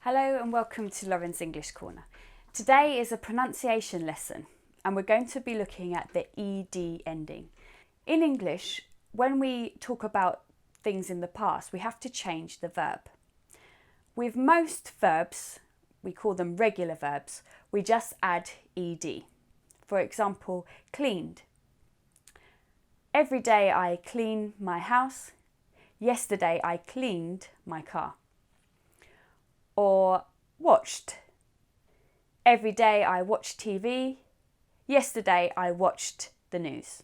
Hello and welcome to Lauren's English Corner. Today is a pronunciation lesson and we're going to be looking at the ed ending. In English, when we talk about things in the past, we have to change the verb. With most verbs, we call them regular verbs, we just add ed. For example, cleaned. Every day I clean my house. Yesterday I cleaned my car. Or watched. Every day I watch TV. Yesterday I watched the news.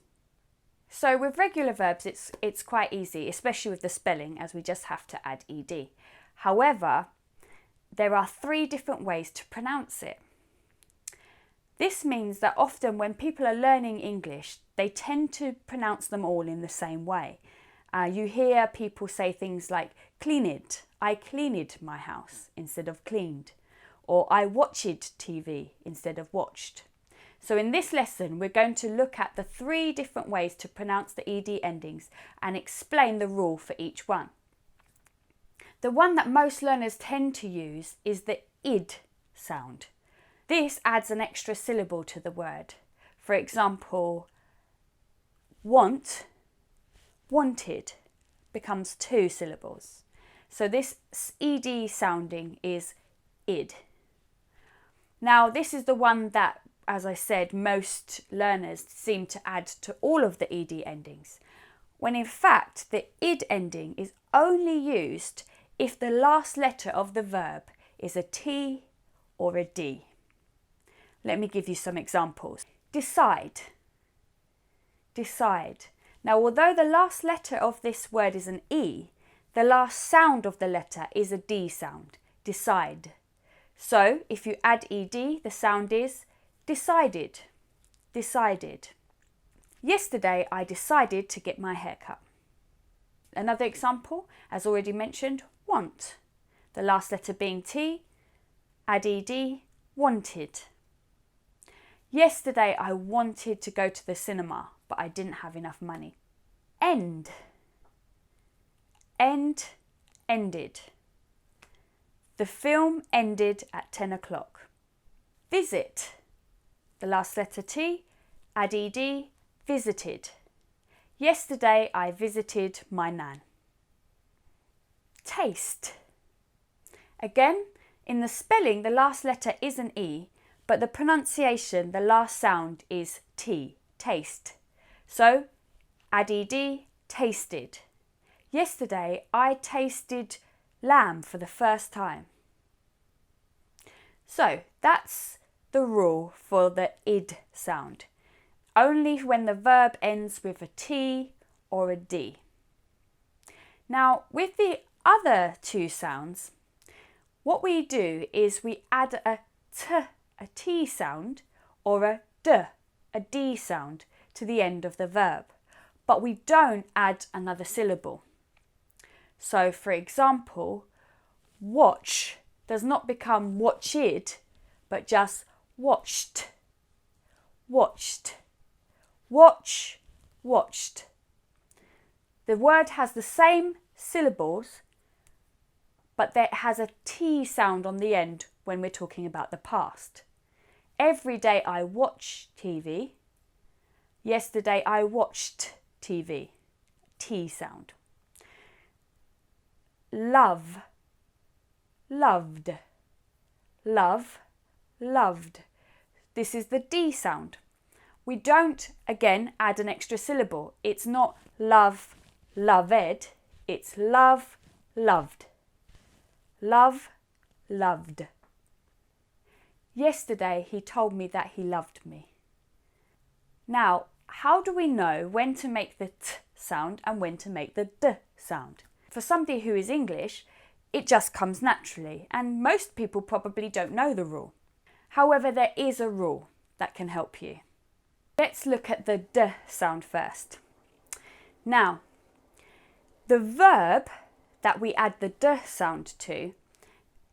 So with regular verbs it's quite easy, especially with the spelling, as we just have to add ed. However, there are 3 different ways to pronounce it. This means that often when people are learning English, they tend to pronounce them all in the same way. You hear people say things like cleaned. I cleaned my house instead of cleaned. Or I watched TV instead of watched. So in this lesson, we're going to look at the 3 different ways to pronounce the ed endings and explain the rule for each one. The one that most learners tend to use is the id sound. This adds an extra syllable to the word. For example, want, wanted becomes 2 syllables. So this ed sounding is id. Now this is the one that, as I said, most learners seem to add to all of the ed endings, when in fact the id ending is only used if the last letter of the verb is a T or a D. Let me give you some examples. Decide. Decide. Now, although the last letter of this word is an E, the last sound of the letter is a D sound, decide. So, if you add ed, the sound is decided, decided. Yesterday, I decided to get my hair cut. Another example, as already mentioned, want. The last letter being T, add ed, wanted. Yesterday, I wanted to go to the cinema, but I didn't have enough money. End. End, ended. The film ended at 10 o'clock. Visit. The last letter T, add ed, visited. Yesterday I visited my nan. Taste. Again, in the spelling the last letter is an E, but the pronunciation, the last sound is T, taste. So, add ed, tasted. Yesterday I tasted lamb for the first time. So, that's the rule for the id sound. Only when the verb ends with a T or a D. Now, with the other 2 sounds, what we do is we add a T, a T sound, or a D sound to the end of the verb, but we don't add another syllable. So, for example, watch does not become watched, but just watched, watched, watch, watched. The word has the same syllables, but it has a T sound on the end when we're talking about the past. Every day I watch TV. Yesterday I watched TV. T sound. Love, loved, love, loved. This is the D sound. We don't, again, add an extra syllable. It's not love, loved. It's love, loved. Love, loved. Yesterday he told me that he loved me. Now, how do we know when to make the T sound and when to make the D sound? For somebody who is English, it just comes naturally, and most people probably don't know the rule. However, there is a rule that can help you. Let's look at the D sound first. Now, the verb that we add the D sound to,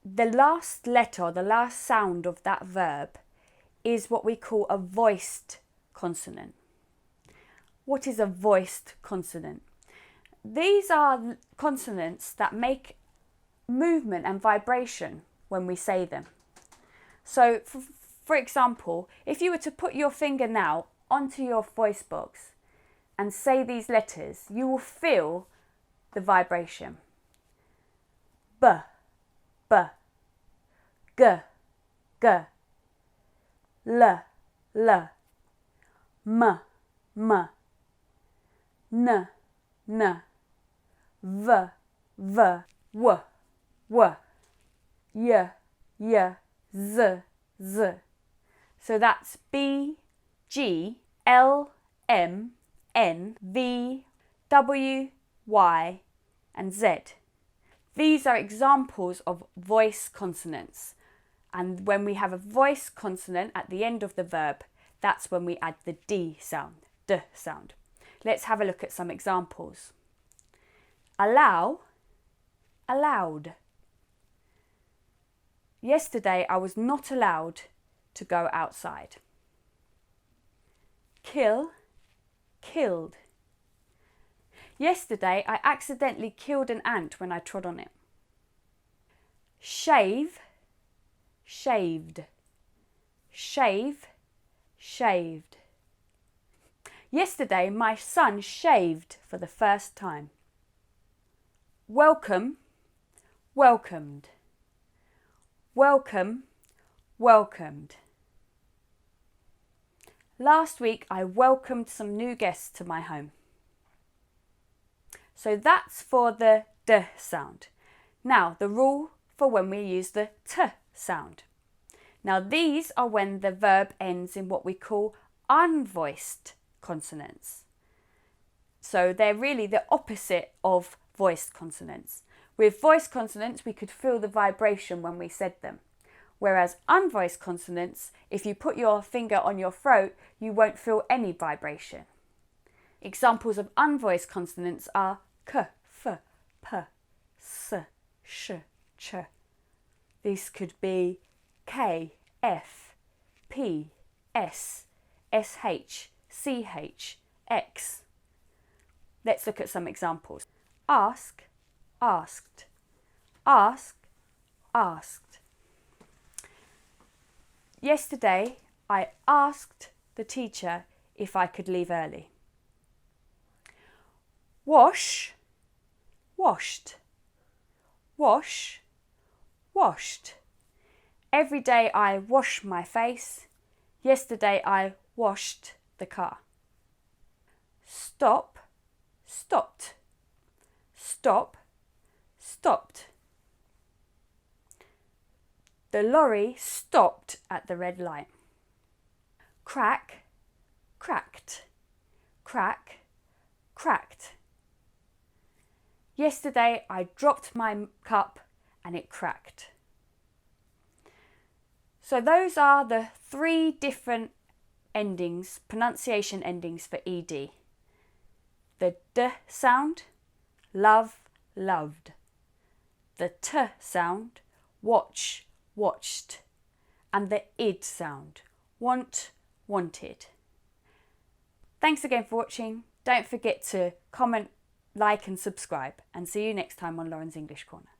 the last letter, the last sound of that verb is what we call a voiced consonant. What is a voiced consonant? These are consonants that make movement and vibration when we say them. So, for example, if you were to put your finger now onto your voice box and say these letters, you will feel the vibration. B, b, g, g, l, l, m, m, n, n, v, v, w, w, y, y, z, z. So that's B, G, L, M, N, V, W, Y, and Z. These are examples of voice consonants. And when we have a voice consonant at the end of the verb, that's when we add the D sound, D sound. Let's have a look at some examples. Allow, allowed. Yesterday I was not allowed to go outside. Kill, killed. Yesterday I accidentally killed an ant when I trod on it. Shave, shaved. Shave, shaved. Yesterday my son shaved for the first time. Welcome, welcomed. Welcome, welcomed. Last week I welcomed some new guests to my home. So that's for the D sound. Now the rule for when we use the T sound. Now these are when the verb ends in what we call unvoiced consonants. So they're really the opposite of voiced consonants. With voiced consonants we could feel the vibration when we said them. Whereas unvoiced consonants, if you put your finger on your throat, you won't feel any vibration. Examples of unvoiced consonants are k, f, p, s, sh, ch. These could be k, f, p, s, sh, ch, x. Let's look at some examples. Ask, asked. Ask, asked. Yesterday, I asked the teacher if I could leave early. Wash, washed. Wash, washed. Every day I wash my face. Yesterday I washed the car. Stop, stopped. Stop, stopped. The lorry stopped at the red light. Crack, cracked. Crack, cracked. Yesterday I dropped my cup and it cracked. So those are the 3 different endings, pronunciation endings for ED. The D sound, love, loved. The T sound, watch, watched. And the id sound, want, wanted. Thanks again for watching. Don't forget to comment, like and subscribe, and see you next time on Lauren's English Corner.